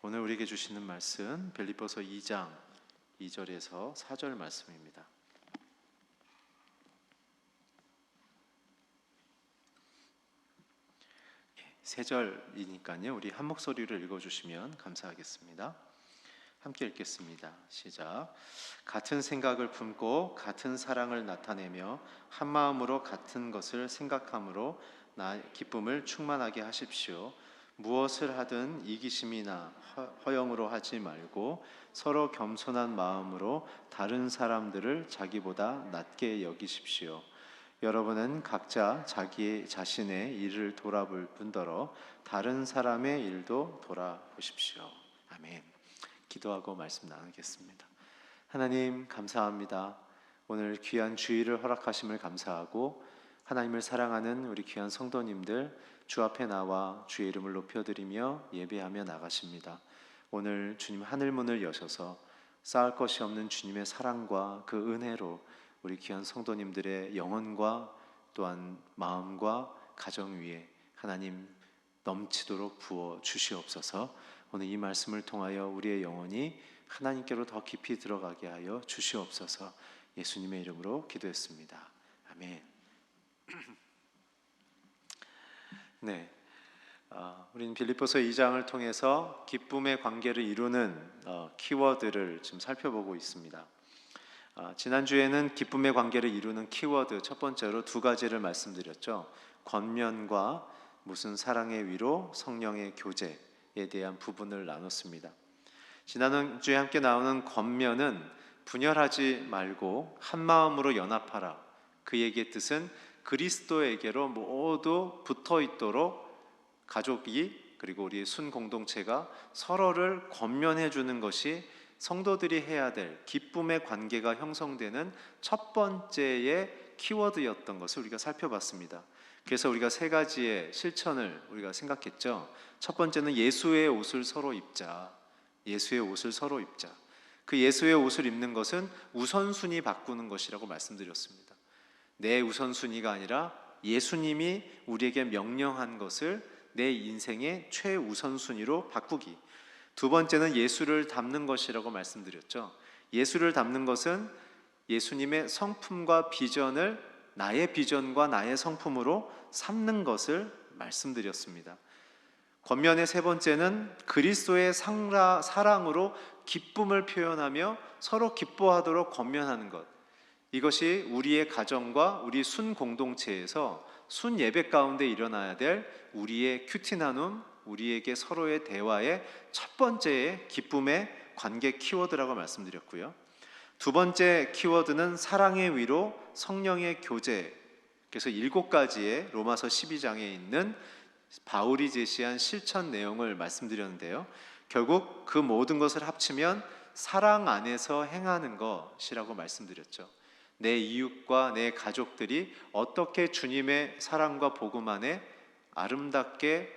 오늘 우리에게 주시는 말씀 빌립보서 2장 2절에서 4절 말씀입니다. 세 절이니까요. 우리 한 목소리를 읽어주시면 감사하겠습니다. 함께 읽겠습니다. 시작. 같은 생각을 품고 같은 사랑을 나타내며 한 마음으로 같은 것을 생각함으로 기쁨을 충만하게 하십시오. 무엇을 하든 이기심이나 허영으로 하지 말고 서로 겸손한 마음으로 다른 사람들을 자기보다 낮게 여기십시오. 여러분은 각자 자기 자신의 일을 돌아볼 뿐더러 다른 사람의 일도 돌아보십시오. 아멘. 기도하고 말씀 나누겠습니다. 하나님 감사합니다. 오늘 귀한 주일을 허락하심을 감사하고 하나님을 사랑하는 우리 귀한 성도님들 주 앞에 나와 주의 이름을 높여드리며 예배하며 나가십니다. 오늘 주님 하늘문을 여셔서 쌓을 것이 없는 주님의 사랑과 그 은혜로 우리 귀한 성도님들의 영혼과 또한 마음과 가정 위에 하나님 넘치도록 부어 주시옵소서. 오늘 이 말씀을 통하여 우리의 영혼이 하나님께로 더 깊이 들어가게 하여 주시옵소서. 예수님의 이름으로 기도했습니다. 아멘. 네, 우리는 빌립보서 2장을 통해서 기쁨의 관계를 이루는 키워드를 지금 살펴보고 있습니다. 지난주에는 기쁨의 관계를 이루는 키워드 첫 번째로 두 가지를 말씀드렸죠. 권면과 무슨 사랑의 위로, 성령의 교제에 대한 부분을 나눴습니다. 지난주에 함께 나오는 권면은 분열하지 말고 한 마음으로 연합하라. 그 얘기의 뜻은 그리스도에게로 모두 붙어 있도록 가족이 그리고 우리 순 공동체가 서로를 권면해 주는 것이 성도들이 해야 될 기쁨의 관계가 형성되는 첫 번째의 키워드였던 것을 우리가 살펴봤습니다. 그래서 우리가 세 가지의 실천을 우리가 생각했죠. 첫 번째는 예수의 옷을 서로 입자. 예수의 옷을 서로 입자. 그 예수의 옷을 입는 것은 우선순위 바꾸는 것이라고 말씀드렸습니다. 내 우선순위가 아니라 예수님이 우리에게 명령한 것을 내 인생의 최우선순위로 바꾸기. 두 번째는 예수를 닮는 것이라고 말씀드렸죠. 예수를 닮는 것은 예수님의 성품과 비전을 나의 비전과 나의 성품으로 삼는 것을 말씀드렸습니다. 권면의 세 번째는 그리스도의 사랑으로 기쁨을 표현하며 서로 기뻐하도록 권면하는 것. 이것이 우리의 가정과 우리 순 공동체에서 순 예배 가운데 일어나야 될 우리의 큐티 나눔, 우리에게 서로의 대화의 첫 번째의 기쁨의 관계 키워드라고 말씀드렸고요. 두 번째 키워드는 사랑의 위로, 성령의 교제. 그래서 7가지의 로마서 12장에 있는 바울이 제시한 실천 내용을 말씀드렸는데요. 결국 그 모든 것을 합치면 사랑 안에서 행하는 것이라고 말씀드렸죠. 내 이웃과 내 가족들이 어떻게 주님의 사랑과 복음 안에 아름답게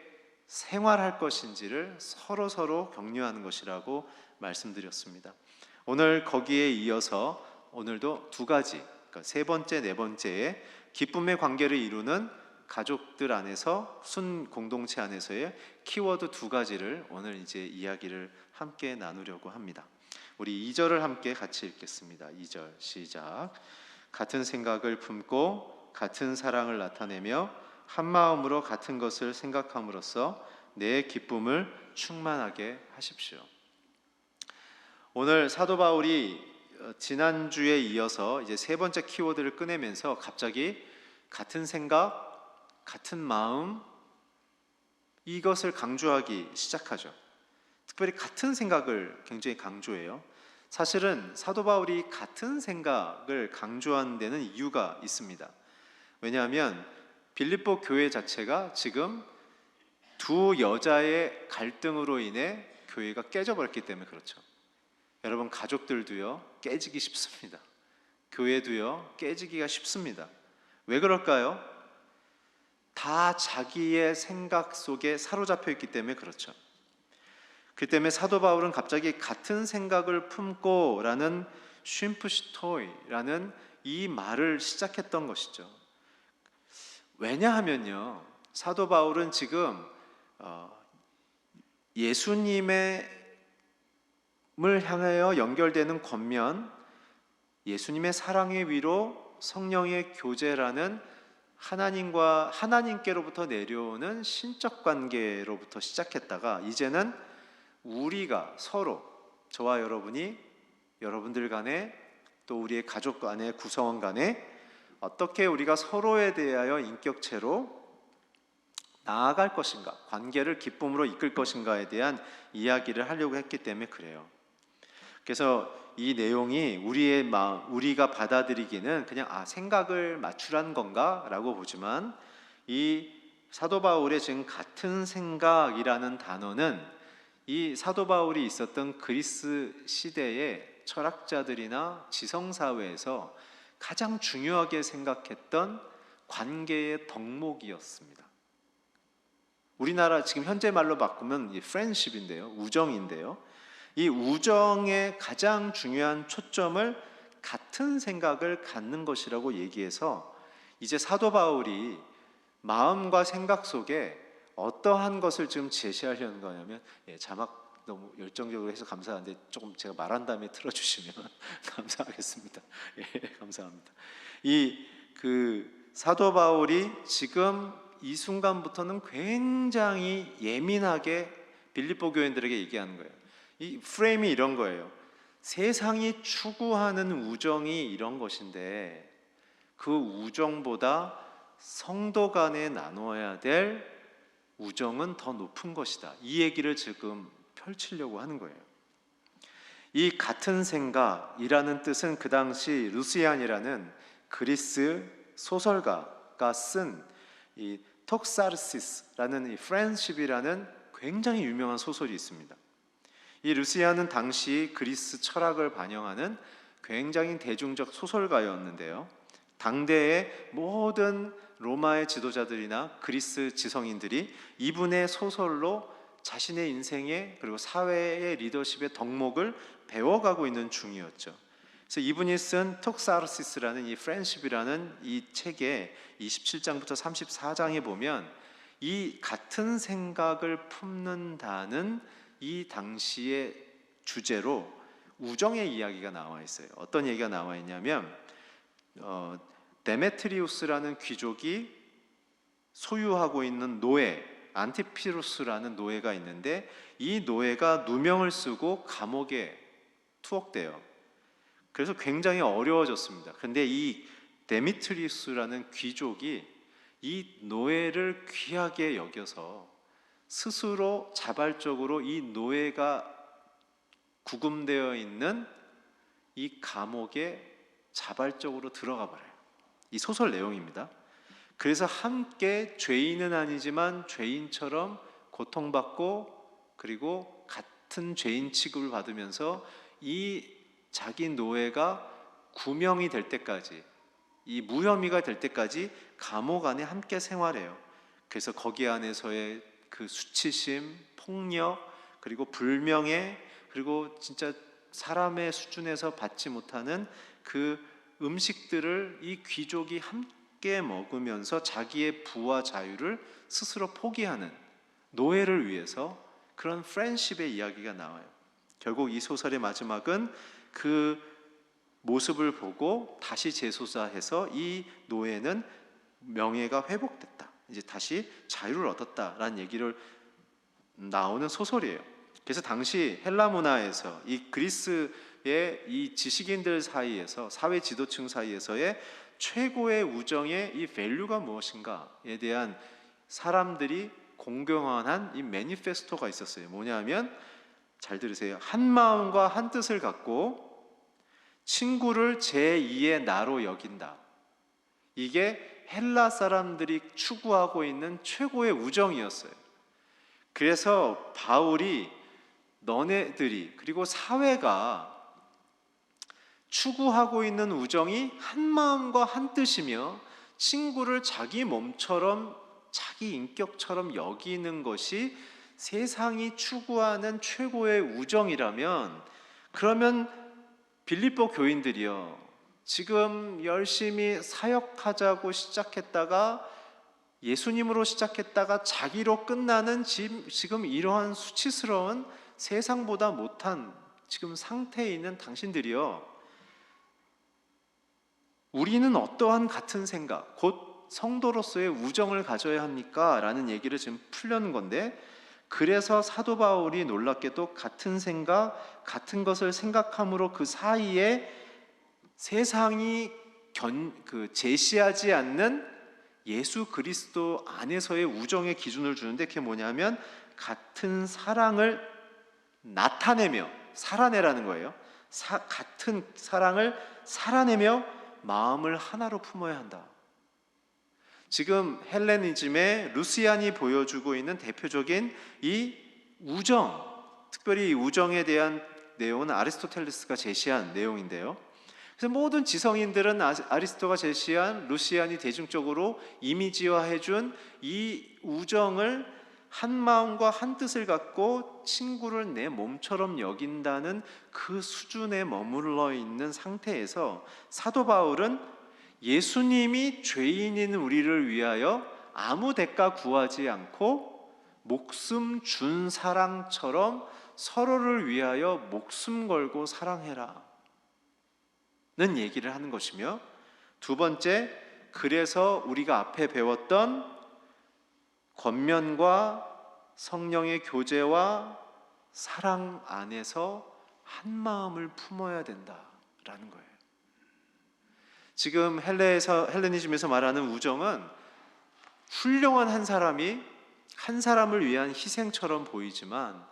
생활할 것인지를 서로 격려하는 것이라고 말씀드렸습니다. 오늘 거기에 이어서 오늘도 두 가지, 그러니까 세 번째, 네 번째의 기쁨의 관계를 이루는 가족들 안에서 순 공동체 안에서의 키워드 두 가지를 오늘 이제 이야기를 함께 나누려고 합니다. 우리 2절을 함께 같이 읽겠습니다. 2절 시작. 같은 생각을 품고 같은 사랑을 나타내며 한 마음으로 같은 것을 생각함으로써 내 기쁨을 충만하게 하십시오. 오늘 사도 바울이 지난주에 이어서 이제 세 번째 키워드를 꺼내면서 갑자기 같은 생각, 같은 마음 이것을 강조하기 시작하죠. 특별히 같은 생각을 굉장히 강조해요. 사실은 사도 바울이 같은 생각을 강조하는 데는 이유가 있습니다. 왜냐하면 빌립보 교회 자체가 지금 두 여자의 갈등으로 인해 교회가 깨져버렸기 때문에 그렇죠. 여러분 가족들도요 깨지기 쉽습니다. 교회도요 깨지기가 쉽습니다. 왜 그럴까요? 다 자기의 생각 속에 사로잡혀 있기 때문에 그렇죠. 그 때문에 사도 바울은 갑자기 같은 생각을 품고 라는 쉼프시토이라는 이 말을 시작했던 것이죠. 왜냐하면요 사도 바울은 지금 예수님의 향하여 연결되는 겉면, 예수님의 사랑의 위로 성령의 교제라는 하나님께로부터 내려오는 신적 관계로부터 시작했다가 이제는 우리가 서로, 저와 여러분이 여러분들 간에 또 우리의 가족 간에, 구성원 간에 어떻게 우리가 서로에 대하여 인격체로 나아갈 것인가, 관계를 기쁨으로 이끌 것인가에 대한 이야기를 하려고 했기 때문에 그래요. 그래서 이 내용이 우리가 받아들이기는 그냥 생각을 맞추란 건가? 라고 보지만 이 사도 바울의 지금 같은 생각이라는 단어는 이 사도 바울이 있었던 그리스 시대의 철학자들이나 지성사회에서 가장 중요하게 생각했던 관계의 덕목이었습니다. 우리나라 지금 현재 말로 바꾸면 프렌십인데요, 우정인데요, 이 우정의 가장 중요한 초점을 같은 생각을 갖는 것이라고 얘기해서 이제 사도 바울이 마음과 생각 속에 어떠한 것을 지금 제시하려는 거냐면, 자막 너무 열정적으로 해서 감사한데 조금 제가 말한 다음에 틀어주시면 감사하겠습니다. 감사합니다. 사도 바울이 지금 이 순간부터는 굉장히 예민하게 빌립보 교인들에게 얘기하는 거예요. 이 프레임이 이런 거예요. 세상이 추구하는 우정이 이런 것인데 그 우정보다 성도 간에 나누어야 될 우정은 더 높은 것이다. 이 얘기를 지금 펼치려고 하는 거예요. 이 같은 생각이라는 뜻은 그 당시 루시안이라는 그리스 소설가가 쓴 이 톡사르시스라는 이 프렌십이라는 굉장히 유명한 소설이 있습니다. 이 루시안은 당시 그리스 철학을 반영하는 굉장히 대중적 소설가였는데요, 당대의 모든 로마의 지도자들이나 그리스 지성인들이 이분의 소설로 자신의 인생의 그리고 사회의 리더십의 덕목을 배워가고 있는 중이었죠. 그래서 이분이 쓴 톡사르시스라는 이 프렌십이라는 이 책의 27장부터 34장에 보면 이 같은 생각을 품는다는 이 당시의 주제로 우정의 이야기가 나와 있어요. 어떤 얘기가 나와 있냐면 데메트리우스라는 귀족이 소유하고 있는 노예 안티피루스라는 노예가 있는데 이 노예가 누명을 쓰고 감옥에 투옥돼요. 그래서 굉장히 어려워졌습니다. 그런데 이 데미트리우스라는 귀족이 이 노예를 귀하게 여겨서 스스로 자발적으로 이 노예가 구금되어 있는 이 감옥에 자발적으로 들어가 버려요. 이 소설 내용입니다. 그래서 함께 죄인은 아니지만 죄인처럼 고통받고 그리고 같은 죄인 취급을 받으면서 이 자기 노예가 구명이 될 때까지, 이 무혐의가 될 때까지 감옥 안에 함께 생활해요. 그래서 거기 안에서의 그 수치심, 폭력, 그리고 불명예, 그리고 진짜 사람의 수준에서 받지 못하는 그 음식들을 이 귀족이 함께 먹으면서 자기의 부와 자유를 스스로 포기하는 노예를 위해서 그런 프렌십의 이야기가 나와요. 결국 이 소설의 마지막은 그 모습을 보고 다시 재소사해서 이 노예는 명예가 회복됐다, 이제 다시 자유를 얻었다라는 얘기를 나오는 소설이에요. 그래서 당시 헬라 문화에서 이 그리스의 이 지식인들 사이에서, 사회 지도층 사이에서의 최고의 우정의 이 밸류가 무엇인가에 대한 사람들이 공경한 이 매니페스토가 있었어요. 뭐냐면, 잘 들으세요, 한 마음과 한 뜻을 갖고 친구를 제2의 나로 여긴다. 이게 헬라 사람들이 추구하고 있는 최고의 우정이었어요. 그래서 바울이 너네들이 그리고 사회가 추구하고 있는 우정이 한 마음과 한 뜻이며 친구를 자기 몸처럼 자기 인격처럼 여기는 것이 세상이 추구하는 최고의 우정이라면, 그러면 빌립보 교인들이요, 지금 열심히 사역하자고 시작했다가 예수님으로 시작했다가 자기로 끝나는 지금 이러한 수치스러운 세상보다 못한 지금 상태에 있는 당신들이요, 우리는 어떠한 같은 생각, 곧 성도로서의 우정을 가져야 합니까? 라는 얘기를 지금 풀려는 건데, 그래서 사도 바울이 놀랍게도 같은 생각, 같은 것을 생각함으로 그 사이에 세상이 제시하지 않는 예수 그리스도 안에서의 우정의 기준을 주는데, 그게 뭐냐면 같은 사랑을 나타내며 살아내라는 거예요. 같은 사랑을 살아내며 마음을 하나로 품어야 한다. 지금 헬레니즘의 루시안이 보여주고 있는 대표적인 이 우정, 특별히 이 우정에 대한 내용은 아리스토텔레스가 제시한 내용인데요. 그래서 모든 지성인들은 아리스토가 제시한 루시안이 대중적으로 이미지화해준 이 우정을 한 마음과 한 뜻을 갖고 친구를 내 몸처럼 여긴다는 그 수준에 머물러 있는 상태에서 사도 바울은 예수님이 죄인인 우리를 위하여 아무 대가 구하지 않고 목숨 준 사랑처럼 서로를 위하여 목숨 걸고 사랑해라 는 얘기를 하는 것이며, 두 번째, 그래서 우리가 앞에 배웠던 권면과 성령의 교제와 사랑 안에서 한 마음을 품어야 된다라는 거예요. 지금 헬레니즘에서 말하는 우정은 훌륭한 한 사람이 한 사람을 위한 희생처럼 보이지만,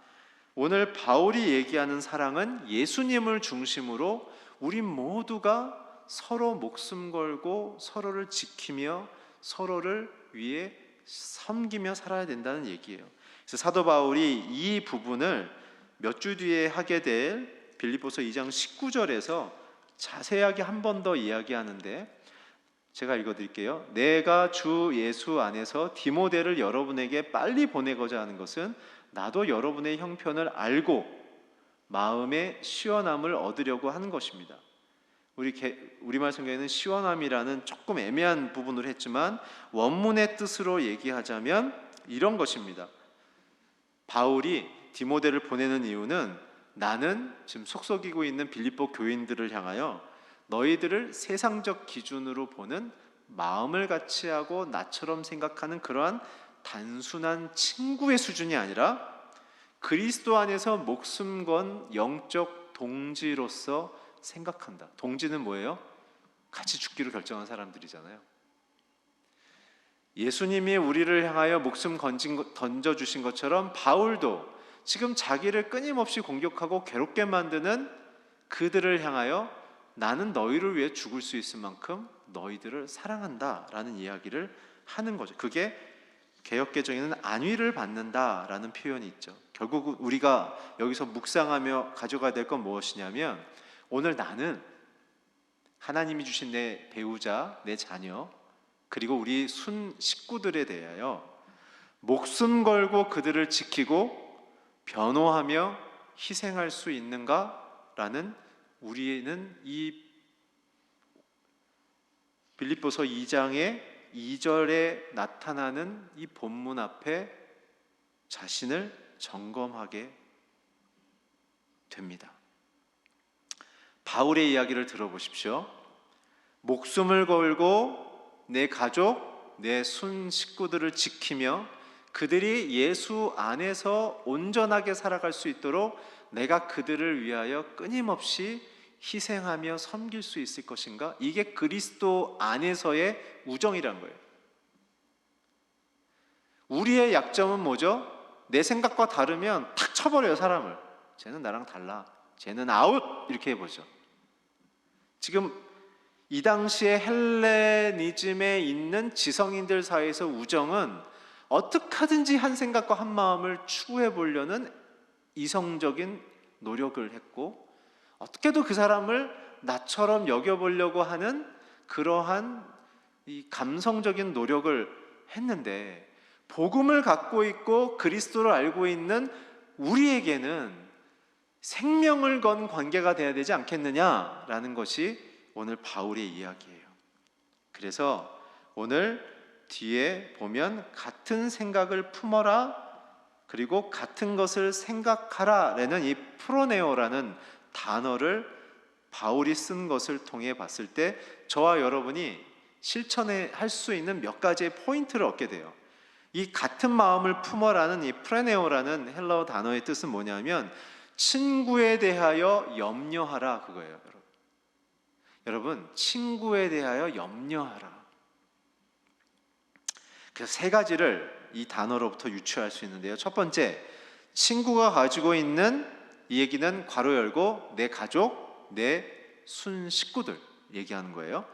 오늘 바울이 얘기하는 사랑은 예수님을 중심으로 우리 모두가 서로 목숨 걸고 서로를 지키며 서로를 위해 섬기며 살아야 된다는 얘기예요. 그래서 사도 바울이 이 부분을 몇 주 뒤에 하게 될 빌립보서 2장 19절에서 자세하게 한 번 더 이야기하는데, 제가 읽어드릴게요. 내가 주 예수 안에서 디모데를 여러분에게 빨리 보내고자 하는 것은 나도 여러분의 형편을 알고 마음의 시원함을 얻으려고 하는 것입니다. 우리말 성경에는 시원함이라는 조금 애매한 부분을 했지만 원문의 뜻으로 얘기하자면 이런 것입니다. 바울이 디모데를 보내는 이유는 나는 지금 속썩이고 있는 빌립보 교인들을 향하여 너희들을 세상적 기준으로 보는 마음을 같이 하고 나처럼 생각하는 그러한 단순한 친구의 수준이 아니라 그리스도 안에서 목숨 건 영적 동지로서 생각한다. 동지는 뭐예요? 같이 죽기로 결정한 사람들이잖아요. 예수님이 우리를 향하여 목숨 던져주신 것처럼 바울도 지금 자기를 끊임없이 공격하고 괴롭게 만드는 그들을 향하여 나는 너희를 위해 죽을 수 있을 만큼 너희들을 사랑한다라는 이야기를 하는 거죠. 그게 개역개정에는 안위를 받는다라는 표현이 있죠. 결국 우리가 여기서 묵상하며 가져가야 될 건 무엇이냐면, 오늘 나는 하나님이 주신 내 배우자, 내 자녀, 그리고 우리 순 식구들에 대하여 목숨 걸고 그들을 지키고 변호하며 희생할 수 있는가라는, 우리는 이 빌립보서 2장의 2절에 나타나는 이 본문 앞에 자신을 점검하게 됩니다. 바울의 이야기를 들어보십시오. 목숨을 걸고 내 가족, 내 순 식구들을 지키며 그들이 예수 안에서 온전하게 살아갈 수 있도록 내가 그들을 위하여 끊임없이 희생하며 섬길 수 있을 것인가? 이게 그리스도 안에서의 우정이란 거예요. 우리의 약점은 뭐죠? 내 생각과 다르면 탁 쳐버려요, 사람을. 쟤는 나랑 달라, 쟤는 아웃, 이렇게 해보죠. 지금 이 당시에 헬레니즘에 있는 지성인들 사이에서 우정은 어떻게 하든지 한 생각과 한 마음을 추구해 보려는 이성적인 노력을 했고, 어떻게도 그 사람을 나처럼 여겨보려고 하는 그러한 이 감성적인 노력을 했는데, 복음을 갖고 있고 그리스도를 알고 있는 우리에게는 생명을 건 관계가 돼야 되지 않겠느냐라는 것이 오늘 바울의 이야기예요. 그래서 오늘 뒤에 보면 같은 생각을 품어라, 그리고 같은 것을 생각하라라는 이 프로네오라는 단어를 바울이 쓴 것을 통해 봤을 때 저와 여러분이 실천해 할 수 있는 몇 가지의 포인트를 얻게 돼요. 이 같은 마음을 품어라는 이 프레네오라는 헬라어 단어의 뜻은 뭐냐면 친구에 대하여 염려하라, 그거예요. 여러분, 친구에 대하여 염려하라. 그래서 세 가지를 이 단어로부터 유추할 수 있는데요. 첫 번째, 친구가 가지고 있는, 이 얘기는 괄호 열고 내 가족, 내 순 식구들 얘기하는 거예요.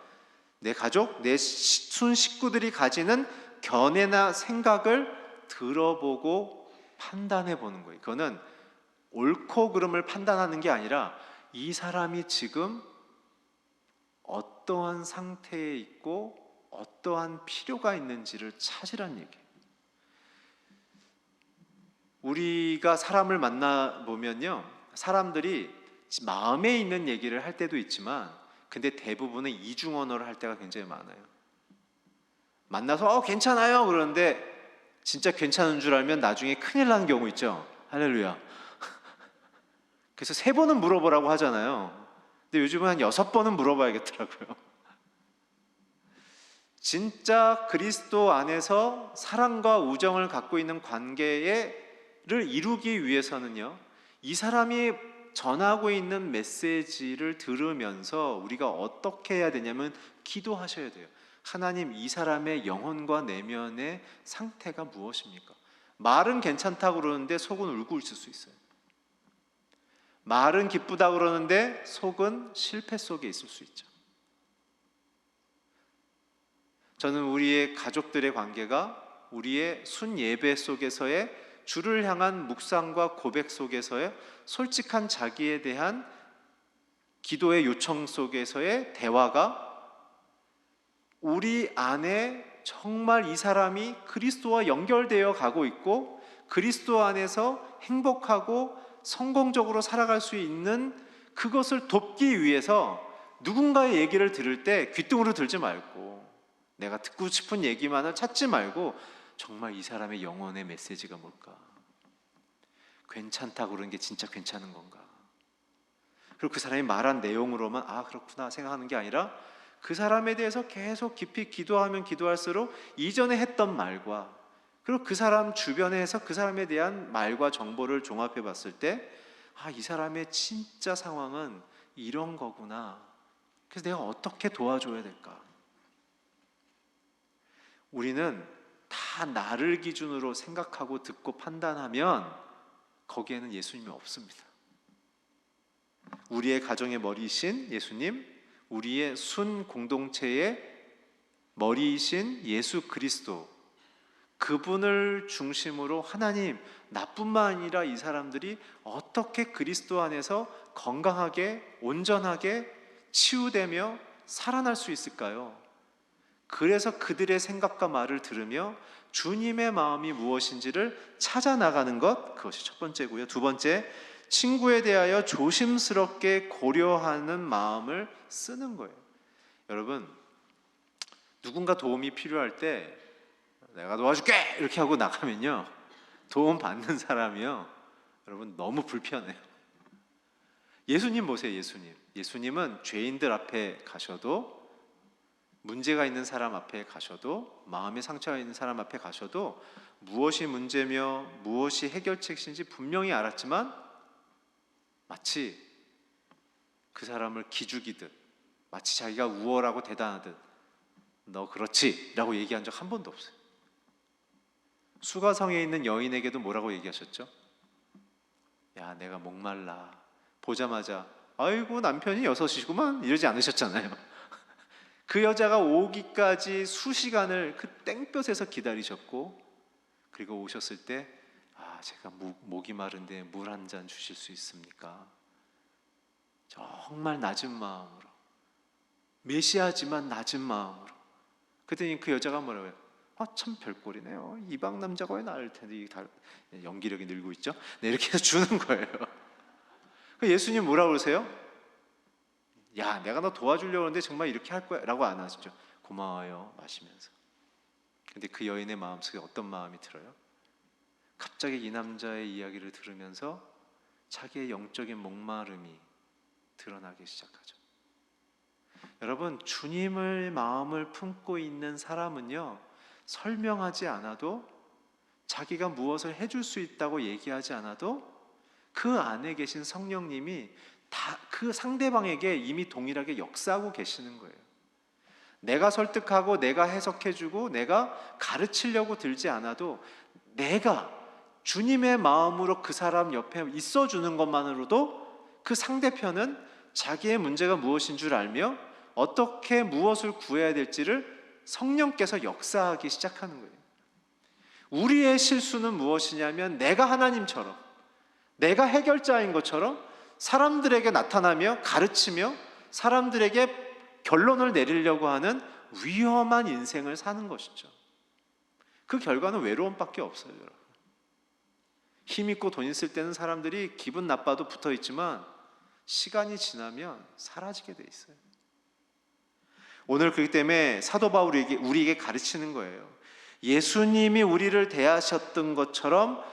내 가족, 내 순 식구들이 가지는 견해나 생각을 들어보고 판단해 보는 거예요. 그거는 옳고 그름을 판단하는 게 아니라 이 사람이 지금 어떠한 상태에 있고 어떠한 필요가 있는지를 찾으란 얘기예요. 우리가 사람을 만나보면요, 사람들이 마음에 있는 얘기를 할 때도 있지만 근데 대부분은 이중언어를 할 때가 굉장히 많아요. 만나서 괜찮아요 그러는데 진짜 괜찮은 줄 알면 나중에 큰일 나는 경우 있죠. 할렐루야. 그래서 3번은 물어보라고 하잖아요. 근데 요즘은 한 6번은 물어봐야겠더라고요. 진짜 그리스도 안에서 사랑과 우정을 갖고 있는 관계를 이루기 위해서는요, 이 사람이 전하고 있는 메시지를 들으면서 우리가 어떻게 해야 되냐면 기도하셔야 돼요. 하나님, 이 사람의 영혼과 내면의 상태가 무엇입니까? 말은 괜찮다고 그러는데 속은 울고 있을 수 있어요. 말은 기쁘다 그러는데 속은 실패 속에 있을 수 있죠. 저는 우리의 가족들의 관계가 우리의 순 예배 속에서의 주를 향한 묵상과 고백 속에서의 솔직한 자기에 대한 기도의 요청 속에서의 대화가 우리 안에 정말 이 사람이 그리스도와 연결되어 가고 있고 그리스도 안에서 행복하고 성공적으로 살아갈 수 있는 그것을 돕기 위해서 누군가의 얘기를 들을 때 귀뚱으로 들지 말고 내가 듣고 싶은 얘기만을 찾지 말고 정말 이 사람의 영혼의 메시지가 뭘까? 괜찮다고 그러는 게 진짜 괜찮은 건가? 그리고 그 사람이 말한 내용으로만 그렇구나 생각하는 게 아니라 그 사람에 대해서 계속 깊이 기도하면 기도할수록 이전에 했던 말과 그리고 그 사람 주변에서 그 사람에 대한 말과 정보를 종합해 봤을 때 이 사람의 진짜 상황은 이런 거구나. 그래서 내가 어떻게 도와줘야 될까? 우리는 다 나를 기준으로 생각하고 듣고 판단하면 거기에는 예수님이 없습니다. 우리의 가정의 머리이신 예수님, 우리의 순 공동체의 머리이신 예수 그리스도, 그분을 중심으로 하나님, 나뿐만 아니라 이 사람들이 어떻게 그리스도 안에서 건강하게 온전하게 치유되며 살아날 수 있을까요? 그래서 그들의 생각과 말을 들으며 주님의 마음이 무엇인지를 찾아 나가는 것, 그것이 첫 번째고요. 두 번째, 친구에 대하여 조심스럽게 고려하는 마음을 쓰는 거예요. 여러분, 누군가 도움이 필요할 때 내가 도와줄게 이렇게 하고 나가면요, 도움 받는 사람이요, 여러분 너무 불편해요. 예수님 보세요. 예수님은 죄인들 앞에 가셔도, 문제가 있는 사람 앞에 가셔도, 마음에 상처가 있는 사람 앞에 가셔도 무엇이 문제며 무엇이 해결책인지 분명히 알았지만 마치 그 사람을 기죽이듯, 마치 자기가 우월하고 대단하듯 너 그렇지 라고 얘기한 적 한 번도 없어요. 수가성에 있는 여인에게도 뭐라고 얘기하셨죠? 야, 내가 목말라. 보자마자 아이고 남편이 6이구만 이러지 않으셨잖아요. 그 여자가 오기까지 수시간을 그 땡볕에서 기다리셨고, 그리고 오셨을 때 제가 목이 마른데 물 한 잔 주실 수 있습니까? 정말 낮은 마음으로, 메시아지만 낮은 마음으로. 그랬더니 그 여자가 뭐라고 해요? 참 별꼴이네요. 이방 남자가 왜 나을 텐데, 연기력이 늘고 있죠? 네, 이렇게 해서 주는 거예요. 예수님 뭐라고 그러세요? 야, 내가 너 도와주려고 하는데 정말 이렇게 할 거야 라고 안 하시죠. 고마워요 마시면서. 근데 그 여인의 마음속에 어떤 마음이 들어요? 갑자기 이 남자의 이야기를 들으면서 자기의 영적인 목마름이 드러나기 시작하죠. 여러분, 주님을 마음을 품고 있는 사람은요, 설명하지 않아도, 자기가 무엇을 해줄 수 있다고 얘기하지 않아도 그 안에 계신 성령님이 다 그 상대방에게 이미 동일하게 역사하고 계시는 거예요. 내가 설득하고 내가 해석해주고 내가 가르치려고 들지 않아도 내가 주님의 마음으로 그 사람 옆에 있어주는 것만으로도 그 상대편은 자기의 문제가 무엇인 줄 알며 어떻게 무엇을 구해야 될지를 성령께서 역사하기 시작하는 거예요. 우리의 실수는 무엇이냐면, 내가 하나님처럼, 내가 해결자인 것처럼 사람들에게 나타나며 가르치며 사람들에게 결론을 내리려고 하는 위험한 인생을 사는 것이죠. 그 결과는 외로움밖에 없어요, 여러분. 힘 있고 돈 있을 때는 사람들이 기분 나빠도 붙어 있지만 시간이 지나면 사라지게 돼 있어요. 오늘 그렇기 때문에 사도 바울이 우리에게 가르치는 거예요. 예수님이 우리를 대하셨던 것처럼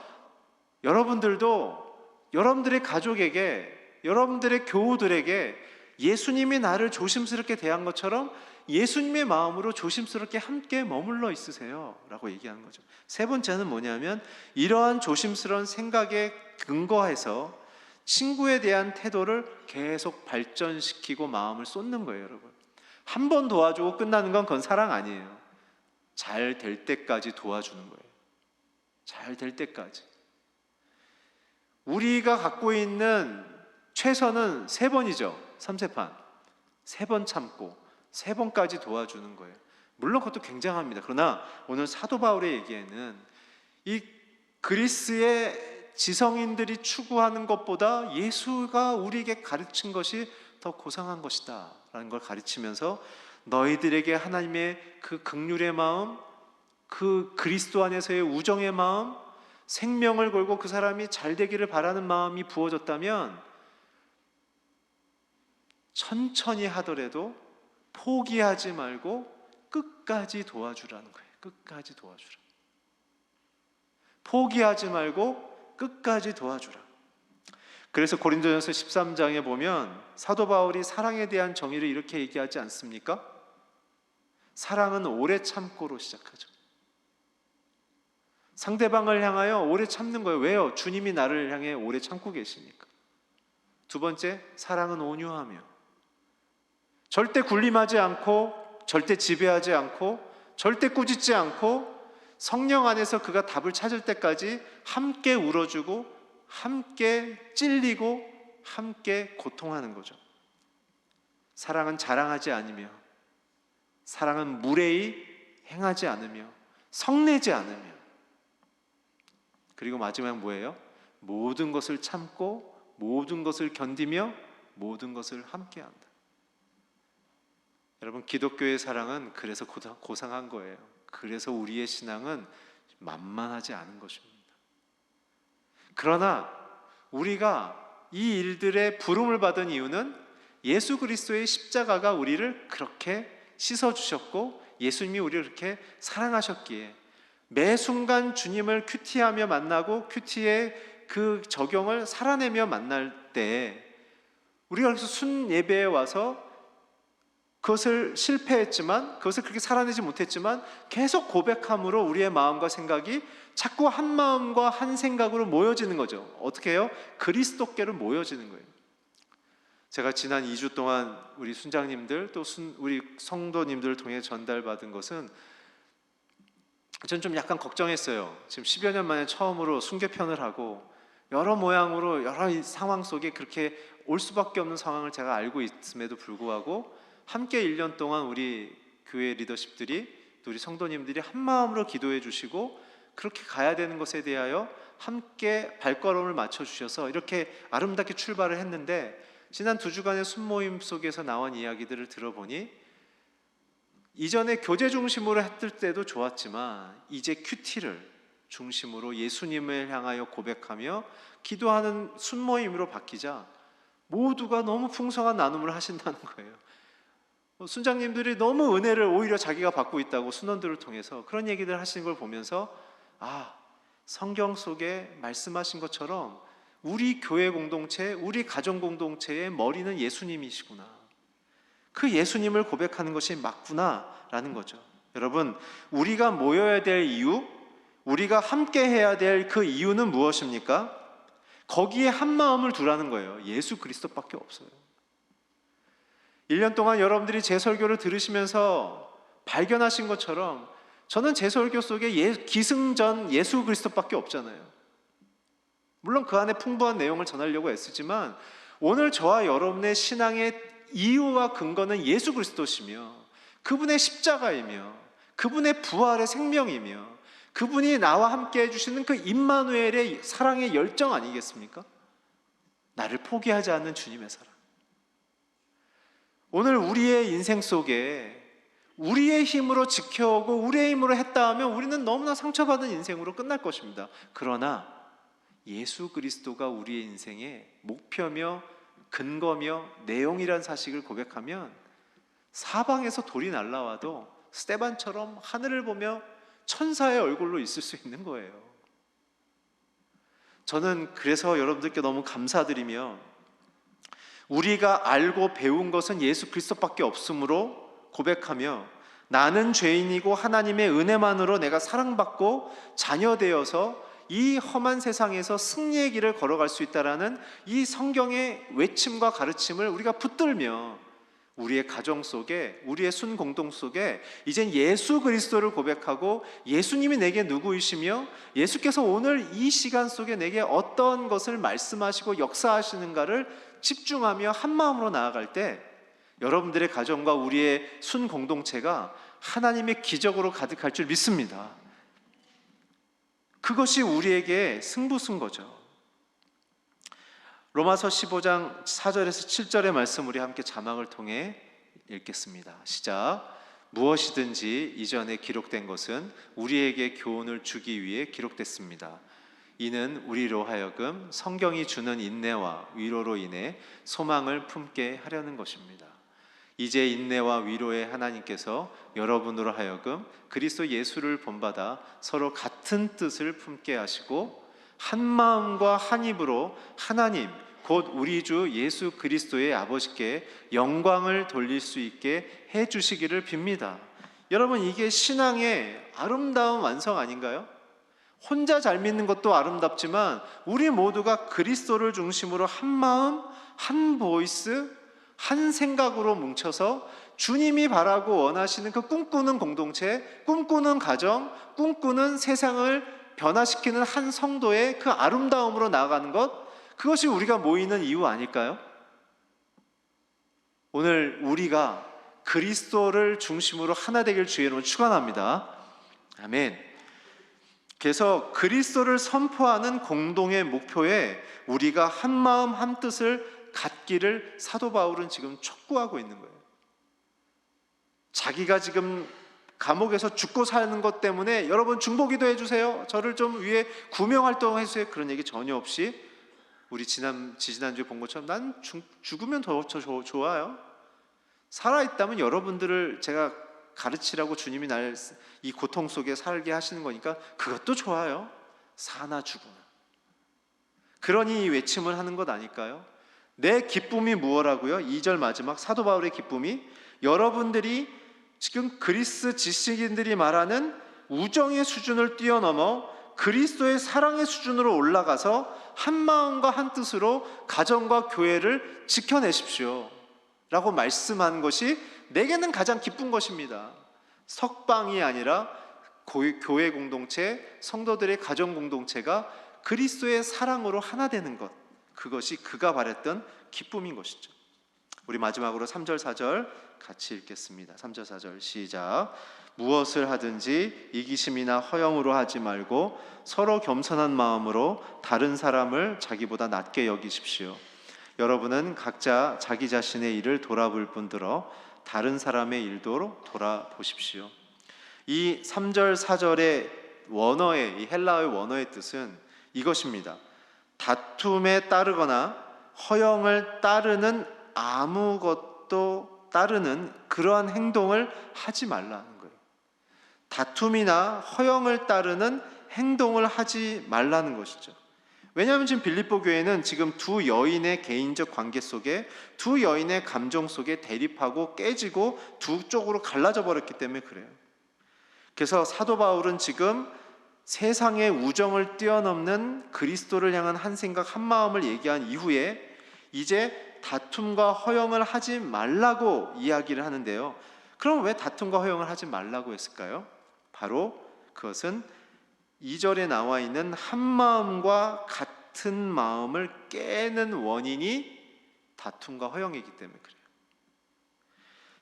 여러분들도 여러분들의 가족에게, 여러분들의 교우들에게 예수님이 나를 조심스럽게 대한 것처럼 예수님의 마음으로 조심스럽게 함께 머물러 있으세요 라고 얘기하는 거죠. 세 번째는 뭐냐면, 이러한 조심스러운 생각에 근거해서 친구에 대한 태도를 계속 발전시키고 마음을 쏟는 거예요. 여러분, 한 번 도와주고 끝나는 건 그건 사랑 아니에요. 잘 될 때까지 도와주는 거예요. 잘 될 때까지. 우리가 갖고 있는 최선은 3번이죠. 3세판 3번 참고 3번까지 도와주는 거예요. 물론 그것도 굉장합니다. 그러나 오늘 사도 바울의 얘기에는 이 그리스의 지성인들이 추구하는 것보다 예수가 우리에게 가르친 것이 더 고상한 것이다 라는 걸 가르치면서, 너희들에게 하나님의 그 긍휼의 마음, 그 그리스도 안에서의 우정의 마음, 생명을 걸고 그 사람이 잘 되기를 바라는 마음이 부어졌다면 천천히 하더라도 포기하지 말고 끝까지 도와주라는 거예요. 끝까지 도와주라. 포기하지 말고 끝까지 도와주라. 그래서 고린도전서 13장에 보면 사도 바울이 사랑에 대한 정의를 이렇게 얘기하지 않습니까? 사랑은 오래 참고로 시작하죠. 상대방을 향하여 오래 참는 거예요. 왜요? 주님이 나를 향해 오래 참고 계시니까. 두 번째, 사랑은 온유하며, 절대 군림하지 않고, 절대 지배하지 않고, 절대 꾸짖지 않고, 성령 안에서 그가 답을 찾을 때까지 함께 울어주고 함께 찔리고 함께 고통하는 거죠. 사랑은 자랑하지 않으며, 사랑은 무례히 행하지 않으며, 성내지 않으며, 그리고 마지막 뭐예요? 모든 것을 참고 모든 것을 견디며 모든 것을 함께한다. 여러분, 기독교의 사랑은 그래서 고상한 거예요. 그래서 우리의 신앙은 만만하지 않은 것입니다. 그러나 우리가 이 일들의 부름을 받은 이유는 예수 그리스도의 십자가가 우리를 그렇게 씻어주셨고 예수님이 우리를 그렇게 사랑하셨기에, 매 순간 주님을 큐티하며 만나고 큐티의 그 적용을 살아내며 만날 때, 우리가 그래서 순 예배에 와서 그것을 실패했지만, 그것을 그렇게 살아내지 못했지만 계속 고백함으로 우리의 마음과 생각이 자꾸 한 마음과 한 생각으로 모여지는 거죠. 어떻게 해요? 그리스도께로 모여지는 거예요. 제가 지난 2주 동안 우리 순장님들 또 우리 성도님들을 통해 전달받은 것은, 전 좀 약간 걱정했어요. 지금 10여 년 만에 처음으로 순교편을 하고 여러 모양으로 여러 상황 속에 그렇게 올 수밖에 없는 상황을 제가 알고 있음에도 불구하고 함께 1년 동안 우리 교회 리더십들이, 또 우리 성도님들이 한 마음으로 기도해 주시고 그렇게 가야 되는 것에 대하여 함께 발걸음을 맞춰 주셔서 이렇게 아름답게 출발을 했는데, 지난 2주간의 순모임 속에서 나온 이야기들을 들어보니, 이전에 교제 중심으로 했을 때도 좋았지만 이제 큐티를 중심으로 예수님을 향하여 고백하며 기도하는 순모임으로 바뀌자 모두가 너무 풍성한 나눔을 하신다는 거예요. 순장님들이 너무 은혜를 오히려 자기가 받고 있다고 순원들을 통해서 그런 얘기들 하시는 걸 보면서, 성경 속에 말씀하신 것처럼 우리 교회 공동체, 우리 가정 공동체의 머리는 예수님이시구나, 그 예수님을 고백하는 것이 맞구나라는 거죠. 여러분, 우리가 모여야 될 이유, 우리가 함께 해야 될 그 이유는 무엇입니까? 거기에 한 마음을 두라는 거예요. 예수 그리스도밖에 없어요. 1년 동안 여러분들이 제 설교를 들으시면서 발견하신 것처럼 저는 제 설교 속에 기승전 예수 그리스도밖에 없잖아요. 물론 그 안에 풍부한 내용을 전하려고 애쓰지만 오늘 저와 여러분의 신앙의 이유와 근거는 예수 그리스도시며 그분의 십자가이며 그분의 부활의 생명이며 그분이 나와 함께 해주시는 그 임마누엘의 사랑의 열정 아니겠습니까? 나를 포기하지 않는 주님의 사랑. 오늘 우리의 인생 속에 우리의 힘으로 지켜오고 우리의 힘으로 했다 하면 우리는 너무나 상처받은 인생으로 끝날 것입니다. 그러나 예수 그리스도가 우리의 인생의 목표며 근거며 내용이란 사실을 고백하면 사방에서 돌이 날라와도 스데반처럼 하늘을 보며 천사의 얼굴로 있을 수 있는 거예요. 저는 그래서 여러분들께 너무 감사드리며 우리가 알고 배운 것은 예수 그리스도밖에 없으므로 고백하며 나는 죄인이고 하나님의 은혜만으로 내가 사랑받고 자녀되어서 이 험한 세상에서 승리의 길을 걸어갈 수 있다라는 이 성경의 외침과 가르침을 우리가 붙들며 우리의 가정 속에, 우리의 순공동 속에 이젠 예수 그리스도를 고백하고 예수님이 내게 누구이시며 예수께서 오늘 이 시간 속에 내게 어떤 것을 말씀하시고 역사하시는가를 집중하며 한 마음으로 나아갈 때 여러분들의 가정과 우리의 순공동체가 하나님의 기적으로 가득할 줄 믿습니다. 그것이 우리에게 승부수인 거죠. 로마서 15장 4절에서 7절의 말씀 우리 함께 자막을 통해 읽겠습니다. 시작. 무엇이든지 이전에 기록된 것은 우리에게 교훈을 주기 위해 기록됐습니다. 이는 우리로 하여금 성경이 주는 인내와 위로로 인해 소망을 품게 하려는 것입니다. 이제 인내와 위로의 하나님께서 여러분으로 하여금 그리스도 예수를 본받아 서로 같은 뜻을 품게 하시고 한 마음과 한 입으로 하나님 곧 우리 주 예수 그리스도의 아버지께 영광을 돌릴 수 있게 해주시기를 빕니다. 여러분, 이게 신앙의 아름다운 완성 아닌가요? 혼자 잘 믿는 것도 아름답지만 우리 모두가 그리스도를 중심으로 한 마음, 한 보이스, 한 생각으로 뭉쳐서 주님이 바라고 원하시는 그 꿈꾸는 공동체, 꿈꾸는 가정, 꿈꾸는 세상을 변화시키는 한 성도의 그 아름다움으로 나아가는 것, 그것이 우리가 모이는 이유 아닐까요? 오늘 우리가 그리스도를 중심으로 하나 되길 주의 이름으로 축원합니다. 아멘. 그래서 그리스도를 선포하는 공동의 목표에 우리가 한 마음 한 뜻을 갖기를 사도 바울은 지금 촉구하고 있는 거예요. 자기가 지금 감옥에서 죽고 사는 것 때문에 여러분 중보기도 해주세요, 저를 좀 위해 구명활동 해주세요, 그런 얘기 전혀 없이 우리 지지난주에 본 것처럼 난 죽으면 더 좋아요. 살아있다면 여러분들을 제가 가르치라고 주님이 날 이 고통 속에 살게 하시는 거니까 그것도 좋아요. 사나 죽으나. 그러니 이 외침을 하는 것 아닐까요? 내 기쁨이 무엇라고요? 2절 마지막 사도 바울의 기쁨이 여러분들이 지금 그리스 지식인들이 말하는 우정의 수준을 뛰어넘어 그리스도의 사랑의 수준으로 올라가서 한 마음과 한 뜻으로 가정과 교회를 지켜내십시오 라고 말씀한 것이 내게는 가장 기쁜 것입니다. 석방이 아니라 교회 공동체, 성도들의 가정 공동체가 그리스도의 사랑으로 하나 되는 것, 그것이 그가 바랬던 기쁨인 것이죠. 우리 마지막으로 3절 4절 같이 읽겠습니다. 3절 4절 시작. 무엇을 하든지 이기심이나 허영으로 하지 말고 서로 겸손한 마음으로 다른 사람을 자기보다 낮게 여기십시오. 여러분은 각자 자기 자신의 일을 돌아볼 뿐더러 다른 사람의 일도 돌아보십시오. 이 3절 4절의 원어의, 이 헬라어의 원어의 뜻은 이것입니다. 다툼에 따르거나 허영을 따르는 아무것도 따르는 그러한 행동을 하지 말라는 거예요. 다툼이나 허영을 따르는 행동을 하지 말라는 것이죠. 왜냐하면 지금 빌립보 교회는 지금 두 여인의 개인적 관계 속에, 두 여인의 감정 속에 대립하고 깨지고 두 쪽으로 갈라져 버렸기 때문에 그래요. 그래서 사도 바울은 지금 세상의 우정을 뛰어넘는 그리스도를 향한 한 생각 한 마음을 얘기한 이후에 이제 다툼과 허영을 하지 말라고 이야기를 하는데요. 그럼 왜 다툼과 허영을 하지 말라고 했을까요? 바로 그것은 2절에 나와 있는 한 마음과 같은 마음을 깨는 원인이 다툼과 허영이기 때문에 그래요.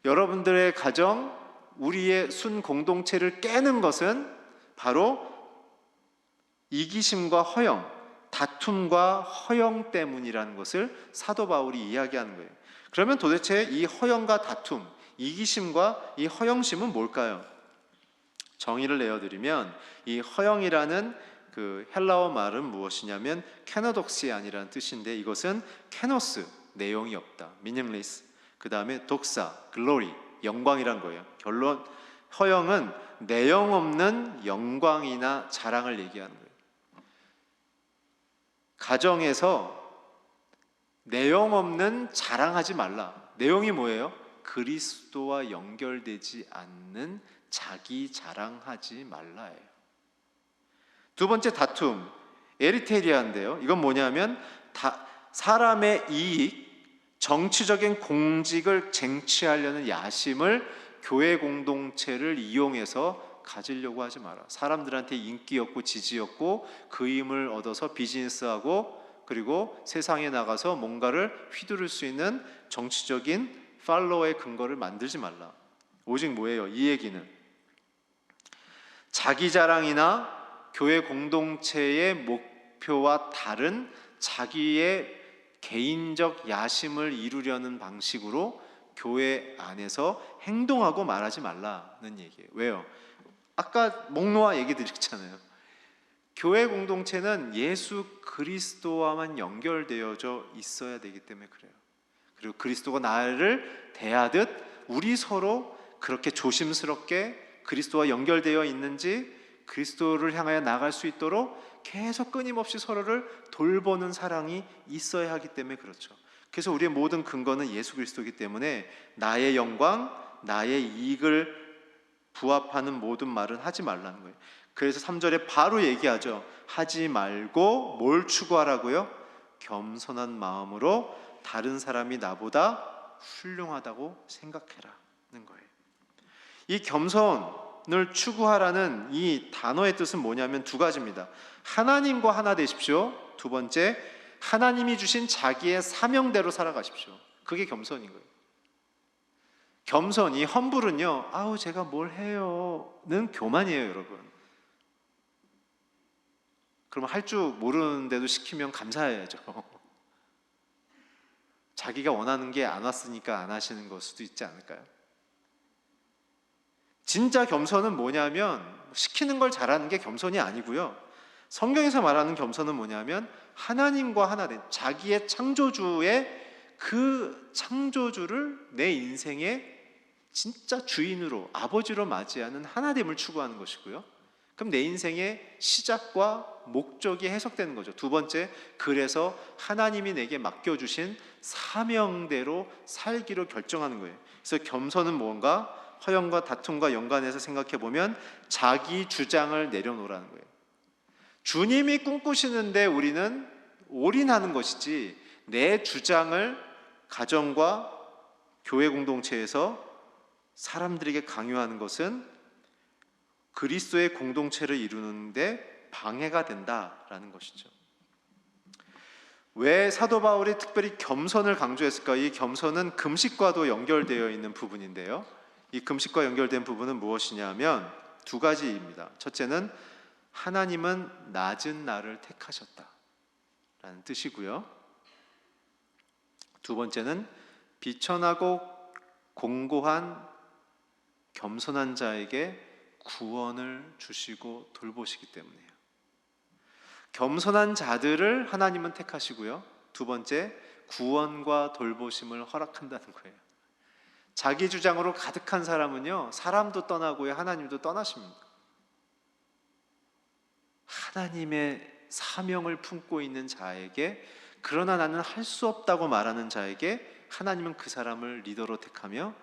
여러분들의 가정, 우리의 순 공동체를 깨는 것은 바로 이기심과 허영, 다툼과 허영 때문이라는 것을 사도 바울이 이야기하는 거예요. 그러면 도대체 이 허영과 다툼, 이기심과 이 허영심은 뭘까요? 정의를 내어드리면 이 허영이라는 그 헬라어 말은 무엇이냐면 캐노독시안이라는 뜻인데, 이것은 캐노스, 내용이 없다, meaningless, 그 다음에 독사, glory, 영광이란 거예요. 결론, 허영은 내용 없는 영광이나 자랑을 얘기하는 거예요. 가정에서 내용 없는 자랑하지 말라. 내용이 뭐예요? 그리스도와 연결되지 않는 자기 자랑하지 말라예요. 두 번째 다툼, 에리테리아인데요. 이건 뭐냐면 사람의 이익, 정치적인 공직을 쟁취하려는 야심을 교회 공동체를 이용해서 가지려고 하지 마라. 사람들한테 인기였고 지지였고 그 힘을 얻어서 비즈니스하고 그리고 세상에 나가서 뭔가를 휘두를 수 있는 정치적인 팔로워의 근거를 만들지 말라. 오직 뭐예요? 이 얘기는 자기 자랑이나 교회 공동체의 목표와 다른 자기의 개인적 야심을 이루려는 방식으로 교회 안에서 행동하고 말하지 말라는 얘기예요. 왜요? 아까 목노아 얘기 드렸잖아요. 교회 공동체는 예수 그리스도와만 연결되어져 있어야 되기 때문에 그래요. 그리고 그리스도가 나를 대하듯 우리 서로 그렇게 조심스럽게 그리스도와 연결되어 있는지 그리스도를 향하여 나갈 수 있도록 계속 끊임없이 서로를 돌보는 사랑이 있어야 하기 때문에 그렇죠. 그래서 우리의 모든 근거는 예수 그리스도이기 때문에 나의 영광, 나의 이익을 부합하는 모든 말은 하지 말라는 거예요. 그래서 3절에 바로 얘기하죠. 하지 말고 뭘 추구하라고요? 겸손한 마음으로 다른 사람이 나보다 훌륭하다고 생각해라는 거예요. 이 겸손을 추구하라는 이 단어의 뜻은 뭐냐면 두 가지입니다. 하나님과 하나 되십시오. 두 번째, 하나님이 주신 자기의 사명대로 살아가십시오. 그게 겸손인 거예요. 겸손이, 험불은요, 아우 제가 뭘 해요는 교만이에요, 여러분. 그럼 할 줄 모르는데도 시키면 감사해야죠. 자기가 원하는 게 안 왔으니까 안 하시는 걸 수도 있지 않을까요? 진짜 겸손은 뭐냐면 시키는 걸 잘하는 게 겸손이 아니고요. 성경에서 말하는 겸손은 뭐냐면 하나님과 하나 된 자기의 창조주의 그 창조주를 내 인생의 진짜 주인으로, 아버지로 맞이하는 하나됨을 추구하는 것이고요. 그럼 내 인생의 시작과 목적이 해석되는 거죠. 두 번째, 그래서 하나님이 내게 맡겨주신 사명대로 살기로 결정하는 거예요. 그래서 겸손은 뭔가 허영과 다툼과 연관해서 생각해 보면 자기 주장을 내려놓으라는 거예요. 주님이 꿈꾸시는데 우리는 올인하는 것이지 내 주장을 가정과 교회 공동체에서 사람들에게 강요하는 것은 그리스도의 공동체를 이루는데 방해가 된다라는 것이죠. 왜 사도 바울이 특별히 겸손을 강조했을까? 이 겸손은 금식과도 연결되어 있는 부분인데요. 이 금식과 연결된 부분은 무엇이냐면 두 가지입니다. 첫째는 하나님은 낮은 나를 택하셨다라는 뜻이고요. 두 번째는 비천하고 공고한 겸손한 자에게 구원을 주시고 돌보시기 때문이에요. 겸손한 자들을 하나님은 택하시고요. 두 번째, 구원과 돌보심을 허락한다는 거예요. 자기 주장으로 가득한 사람은요, 사람도 떠나고요, 하나님도 떠나십니다. 하나님의 사명을 품고 있는 자에게, 그러나 나는 할 수 없다고 말하는 자에게 하나님은 그 사람을 리더로 택하며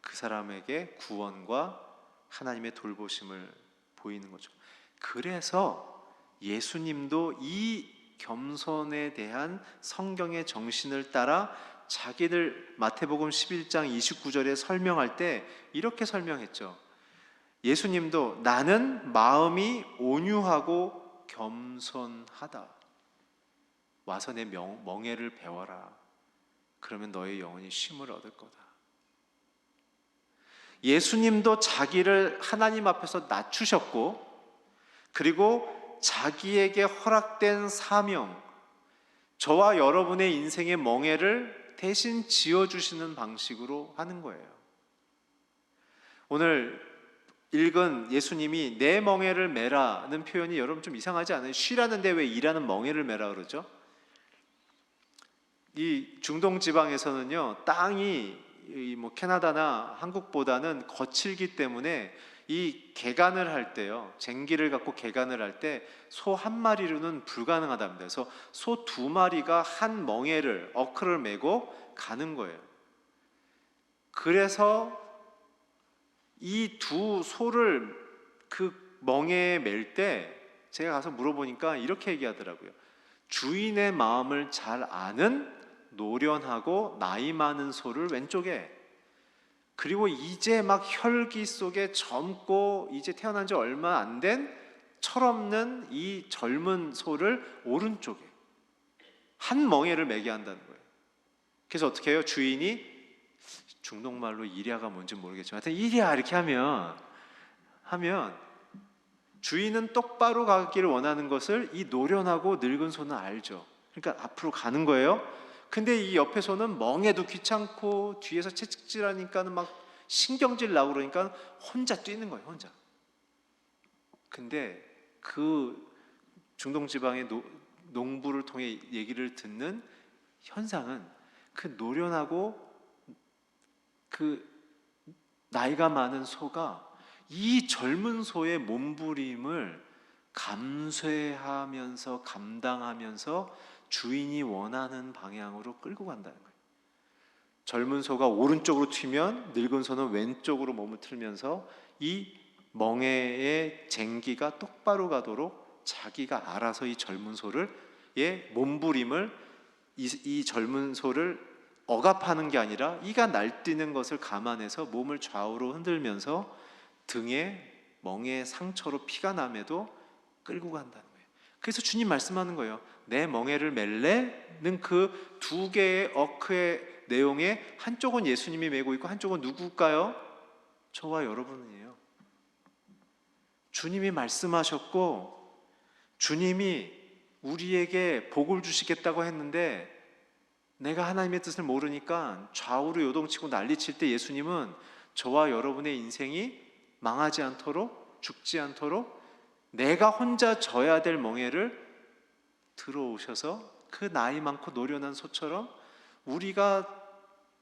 그 사람에게 구원과 하나님의 돌보심을 보이는 거죠. 그래서 예수님도 이 겸손에 대한 성경의 정신을 따라 자기를 마태복음 11장 29절에 설명할 때 이렇게 설명했죠. 예수님도 나는 마음이 온유하고 겸손하다. 와서 내 멍에를 배워라. 그러면 너의 영혼이 쉼을 얻을 거다. 예수님도 자기를 하나님 앞에서 낮추셨고, 그리고 자기에게 허락된 사명, 저와 여러분의 인생의 멍에를 대신 지어주시는 방식으로 하는 거예요. 오늘 읽은 예수님이 내 멍에를 메라는 표현이 여러분 좀 이상하지 않아요? 쉬라는데 왜 일하는 멍에를 메라 그러죠? 이 중동 지방에서는요, 땅이 캐나다나 한국보다는 거칠기 때문에 이 개간을 할 때요, 쟁기를 갖고 개간을 할 때 소 한 마리로는 불가능하답니다. 그래서 소 두 마리가 한 멍에를, 어크를 메고 가는 거예요. 그래서 이 두 소를 그 멍에에 맬 때 제가 가서 물어보니까 이렇게 얘기하더라고요. 주인의 마음을 잘 아는 노련하고 나이 많은 소를 왼쪽에, 그리고 이제 막 혈기 속에 젊고 이제 태어난 지 얼마 안 된 철없는 이 젊은 소를 오른쪽에, 한 멍에를 매게 한다는 거예요. 그래서 어떻게 해요? 주인이 중동말로 이랴가 뭔지 모르겠지만 하여튼 이랴 이렇게 하면 주인은 똑바로 가기를 원하는 것을 이 노련하고 늙은 소는 알죠. 그러니까 앞으로 가는 거예요. 근데 이 옆에 소는 멍해도 귀찮고 뒤에서 채찍질하니까는 막 신경질 나고 그러니까 혼자 뛰는 거예요, 혼자. 근데 그 중동 지방의 농부를 통해 얘기를 듣는 현상은 그 노련하고 그 나이가 많은 소가 이 젊은 소의 몸부림을 감쇄하면서 감당하면서 주인이 원하는 방향으로 끌고 간다는 거예요. 젊은 소가 오른쪽으로 튀면 늙은 소는 왼쪽으로 몸을 틀면서 이 멍에의 쟁기가 똑바로 가도록 자기가 알아서 이 젊은 소의 몸부림을, 이 젊은 소를 억압하는 게 아니라 이가 날뛰는 것을 감안해서 몸을 좌우로 흔들면서 등에 멍에 상처로 피가 남에도 끌고 간다는 거예요. 그래서 주님 말씀하는 거예요. 내 멍에를 맬래는 그 두 개의 어크의 내용에 한쪽은 예수님이 메고 있고 한쪽은 누굴까요? 저와 여러분이에요. 주님이 말씀하셨고 주님이 우리에게 복을 주시겠다고 했는데 내가 하나님의 뜻을 모르니까 좌우로 요동치고 난리칠 때 예수님은 저와 여러분의 인생이 망하지 않도록, 죽지 않도록 내가 혼자 져야 될 멍에를 들어오셔서 그 나이 많고 노련한 소처럼 우리가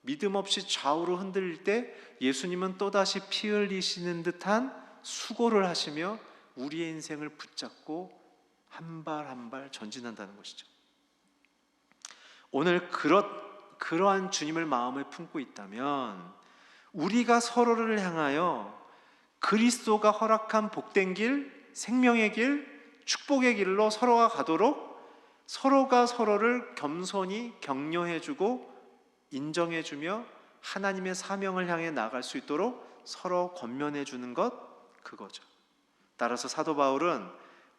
믿음 없이 좌우로 흔들릴 때 예수님은 또다시 피 흘리시는 듯한 수고를 하시며 우리의 인생을 붙잡고 한 발 한 발 전진한다는 것이죠. 오늘 그러한 주님을 마음에 품고 있다면 우리가 서로를 향하여 그리스도가 허락한 복된 길, 생명의 길, 축복의 길로 서로가 가도록 서로가 서로를 겸손히 격려해주고 인정해주며 하나님의 사명을 향해 나아갈 수 있도록 서로 권면해주는 것, 그거죠. 따라서 사도 바울은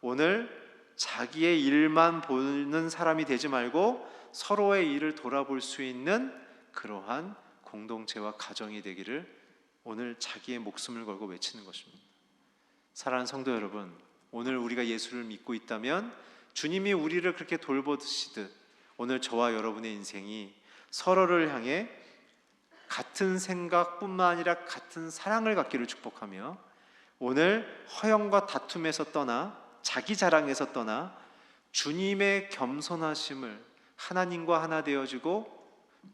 오늘 자기의 일만 보는 사람이 되지 말고 서로의 일을 돌아볼 수 있는 그러한 공동체와 가정이 되기를 오늘 자기의 목숨을 걸고 외치는 것입니다. 사랑하는 성도 여러분, 오늘 우리가 예수를 믿고 있다면 주님이 우리를 그렇게 돌보시듯 오늘 저와 여러분의 인생이 서로를 향해 같은 생각뿐만 아니라 같은 사랑을 갖기를 축복하며 오늘 허영과 다툼에서 떠나 자기 자랑에서 떠나 주님의 겸손하심을 하나님과 하나 되어지고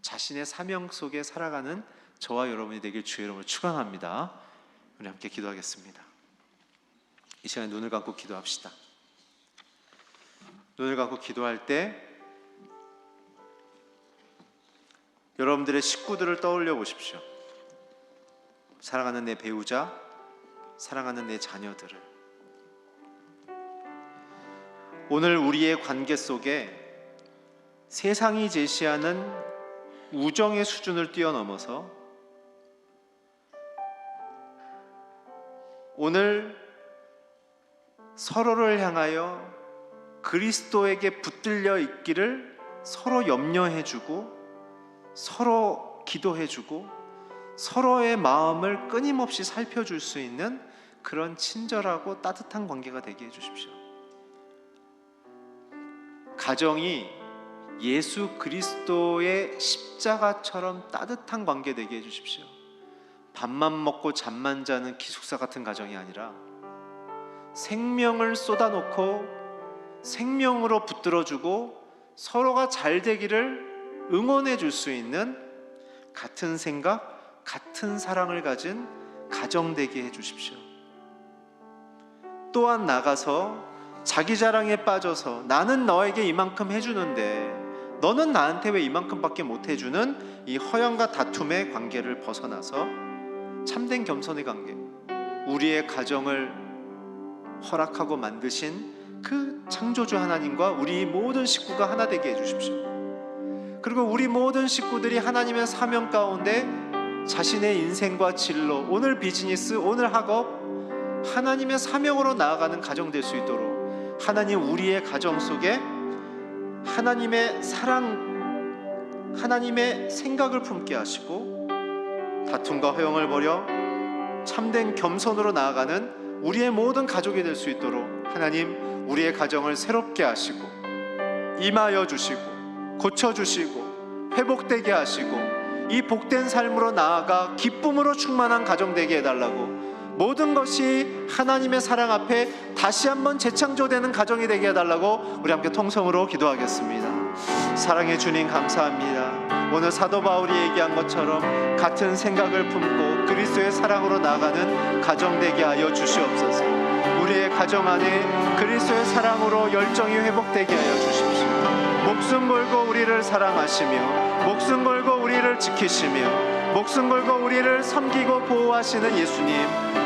자신의 사명 속에 살아가는 저와 여러분이 되길 주의 이름으로 축원합니다. 우리 함께 기도하겠습니다. 이 시간에 눈을 감고 기도합시다. 눈을 감고 기도할 때 여러분들의 식구들을 떠올려 보십시오. 사랑하는 내 배우자, 사랑하는 내 자녀들을. 오늘 우리의 관계 속에 세상이 제시하는 우정의 수준을 뛰어넘어서 오늘 서로를 향하여 그리스도에게 붙들려 있기를 서로 염려해주고 서로 기도해주고 서로의 마음을 끊임없이 살펴줄 수 있는 그런 친절하고 따뜻한 관계가 되게 해주십시오. 가정이 예수 그리스도의 십자가처럼 따뜻한 관계 되게 해주십시오. 밥만 먹고 잠만 자는 기숙사 같은 가정이 아니라 생명을 쏟아놓고 생명으로 붙들어주고 서로가 잘 되기를 응원해 줄 수 있는 같은 생각, 같은 사랑을 가진 가정 되게 해주십시오. 또한 나가서 자기 자랑에 빠져서 나는 너에게 이만큼 해주는데 너는 나한테 왜 이만큼밖에 못 해주는 이 허영과 다툼의 관계를 벗어나서 참된 겸손의 관계, 우리의 가정을 허락하고 만드신 그 창조주 하나님과 우리 모든 식구가 하나 되게 해주십시오. 그리고 우리 모든 식구들이 하나님의 사명 가운데 자신의 인생과 진로, 오늘 비즈니스, 오늘 학업, 하나님의 사명으로 나아가는 가정 될 수 있도록 하나님 우리의 가정 속에 하나님의 사랑, 하나님의 생각을 품게 하시고 다툼과 허영을 버려 참된 겸손으로 나아가는 우리의 모든 가족이 될 수 있도록 하나님 우리의 가정을 새롭게 하시고 임하여 주시고 고쳐주시고 회복되게 하시고 이 복된 삶으로 나아가 기쁨으로 충만한 가정 되게 해달라고, 모든 것이 하나님의 사랑 앞에 다시 한번 재창조되는 가정이 되게 해달라고 우리 함께 통성으로 기도하겠습니다. 사랑의 주님 감사합니다. 오늘 사도 바울이 얘기한 것처럼 같은 생각을 품고 그리스도의 사랑으로 나아가는 가정 되게 하여 주시옵소서. 우리의 가정 안에 그리스도의 사랑으로 열정이 회복되게 하여 주십시오. 목숨 걸고 우리를 사랑하시며 목숨 걸고 우리를 지키시며 목숨 걸고 우리를 섬기고 보호하시는 예수님,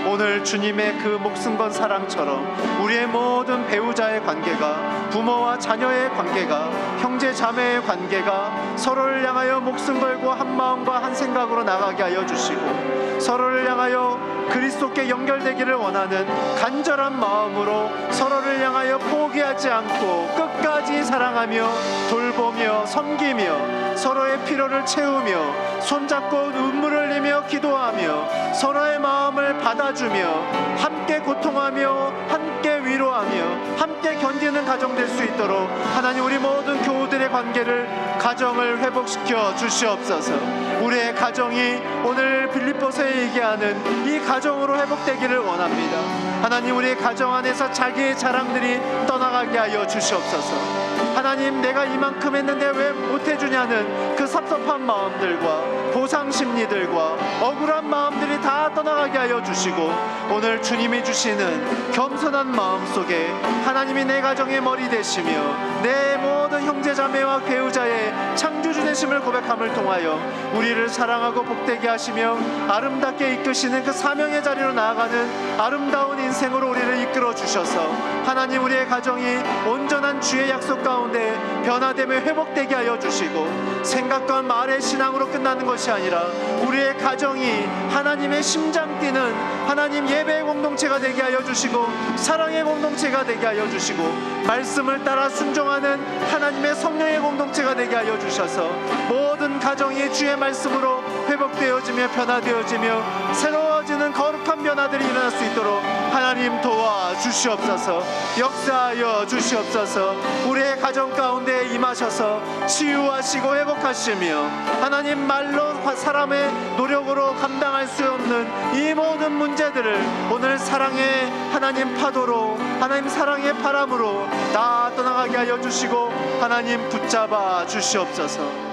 오늘 주님의 그 목숨 건 사랑처럼 우리의 모든 배우자의 관계가, 부모와 자녀의 관계가, 형제 자매의 관계가 서로를 향하여 목숨 걸고 한 마음과 한 생각으로 나가게 하여 주시고 서로를 향하여 그리스도께 연결되기를 원하는 간절한 마음으로 서로를 향하여 포기하지 않고 끝까지 사랑하며 돌보며 섬기며 서로의 필요를 채우며 손잡고 눈물을 흘리며 기도하며 서로의 마음을 받아주며 함께 고통하며 함께 위로하며 함께 견디는 가정 될 수 있도록 하나님 우리 모든 교우들의 관계를, 가정을 회복시켜 주시옵소서. 우리의 가정이 오늘 빌립보서에 얘기하는 이 가정으로 회복되기를 원합니다. 하나님 우리의 가정 안에서 자기의 자랑들이 떠나가게 하여 주시옵소서. 하나님 내가 이만큼 했는데 왜 못해주냐는 그 섭섭한 마음들과 보상 심리들과 억울한 마음들이 다 떠나가게 하여 주시고 오늘 주님이 주시는 겸손한 마음 속에 하나님이 내 가정의 머리 되시며 내 모든 형제자매와 배우자의 창조주 되심을 고백함을 통하여 우리를 사랑하고 복되게 하시며 아름답게 이끄시는 그 사명의 자리로 나아가는 아름다운 인생으로 우리를 이끌어 주셔서 하나님 우리의 가정이 온전한 주의 약속 가운데 변화되며 회복되게 하여 주시고 생각과 말의 신앙으로 끝나는 것이 아니라 우리의 가정이 하나님의 심장 뛰는 하나님 예배의 공동체가 되게 하여 주시고 사랑의 공동체가 되게 하여 주시고 말씀을 따라 순종하는 하나님의 성령의 공동체가 되게 하여 주셔서 모든 가정이 주의 말씀으로 회복되어지며 변화되어지며 새로워지는 거룩한 변화들이 일어날 수 있도록 하나님 도와주시옵소서. 역사하여 주시옵소서. 우리의 가정 가운데 임하셔서 치유하시고 회복하시며 하나님 말로 사람의 노력으로 감당할 수 없는 이 모든 문제들을 오늘 사랑의 하나님 파도로, 하나님 사랑의 바람으로 다 떠나가게 하여 주시고 하나님 붙잡아 주시옵소서.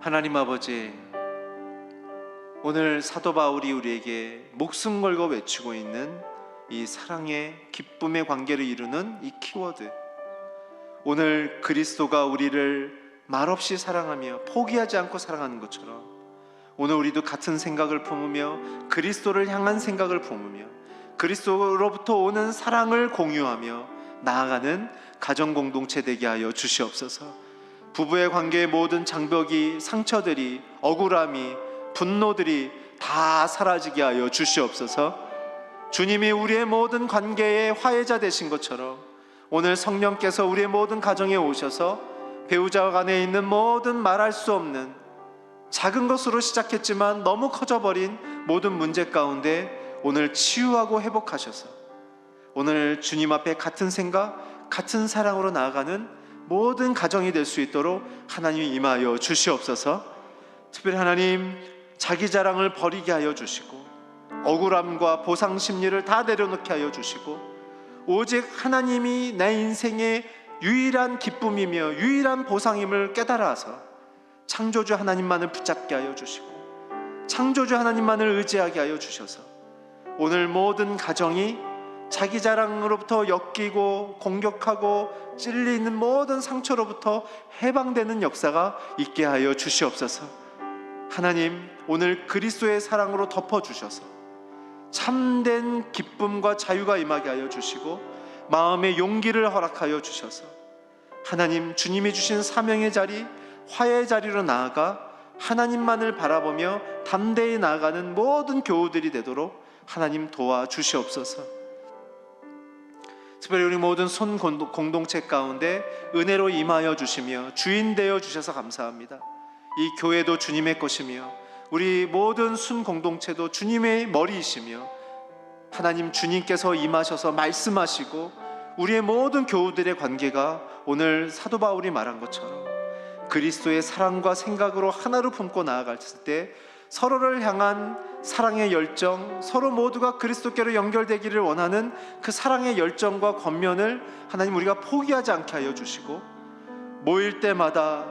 하나님 아버지, 오늘 사도 바울이 우리에게 목숨 걸고 외치고 있는 이 사랑의 기쁨의 관계를 이루는 이 키워드, 오늘 그리스도가 우리를 말없이 사랑하며 포기하지 않고 사랑하는 것처럼 오늘 우리도 같은 생각을 품으며 그리스도를 향한 생각을 품으며 그리스도로부터 오는 사랑을 공유하며 나아가는 가정 공동체 되게 하여 주시옵소서. 부부의 관계의 모든 장벽이, 상처들이, 억울함이, 분노들이 다 사라지게 하여 주시옵소서. 주님이 우리의 모든 관계의 화해자 되신 것처럼 오늘 성령께서 우리의 모든 가정에 오셔서 배우자 간에 있는 모든 말할 수 없는 작은 것으로 시작했지만 너무 커져버린 모든 문제 가운데 오늘 치유하고 회복하셔서 오늘 주님 앞에 같은 생각, 같은 사랑으로 나아가는 모든 가정이 될 수 있도록 하나님이 임하여 주시옵소서. 특별히 하나님, 자기 자랑을 버리게 하여 주시고 억울함과 보상 심리를 다 내려놓게 하여 주시고 오직 하나님이 내 인생의 유일한 기쁨이며 유일한 보상임을 깨달아서 창조주 하나님만을 붙잡게 하여 주시고 창조주 하나님만을 의지하게 하여 주셔서 오늘 모든 가정이 자기 자랑으로부터 엮이고 공격하고 찔리는 모든 상처로부터 해방되는 역사가 있게 하여 주시옵소서. 하나님, 오늘 그리스도의 사랑으로 덮어주셔서 참된 기쁨과 자유가 임하게 하여 주시고 마음의 용기를 허락하여 주셔서 하나님, 주님이 주신 사명의 자리, 화해의 자리로 나아가 하나님만을 바라보며 담대히 나아가는 모든 교우들이 되도록 하나님 도와주시옵소서. 특별히 우리 모든 손 공동체 가운데 은혜로 임하여 주시며 주인 되어 주셔서 감사합니다. 이 교회도 주님의 것이며 우리 모든 순 공동체도 주님의 머리이시며 하나님, 주님께서 임하셔서 말씀하시고 우리의 모든 교우들의 관계가 오늘 사도 바울이 말한 것처럼 그리스도의 사랑과 생각으로 하나로 품고 나아갔을 때 서로를 향한 사랑의 열정, 서로 모두가 그리스도께로 연결되기를 원하는 그 사랑의 열정과 권면을 하나님 우리가 포기하지 않게 하여 주시고 모일 때마다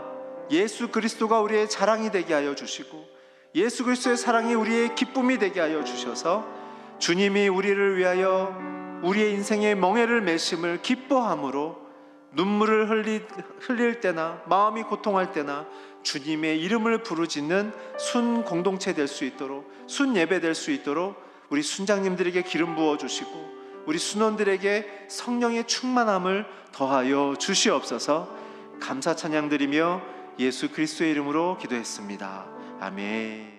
예수 그리스도가 우리의 자랑이 되게 하여 주시고 예수 그리스도의 사랑이 우리의 기쁨이 되게 하여 주셔서 주님이 우리를 위하여 우리의 인생의 멍에를 메심을 기뻐함으로 눈물을 흘릴 때나 마음이 고통할 때나 주님의 이름을 부르짖는 순 공동체 될 수 있도록, 순 예배 될 수 있도록 우리 순장님들에게 기름 부어주시고 우리 순원들에게 성령의 충만함을 더하여 주시옵소서. 감사 찬양 드리며 예수 그리스도의 이름으로 기도했습니다. 아멘.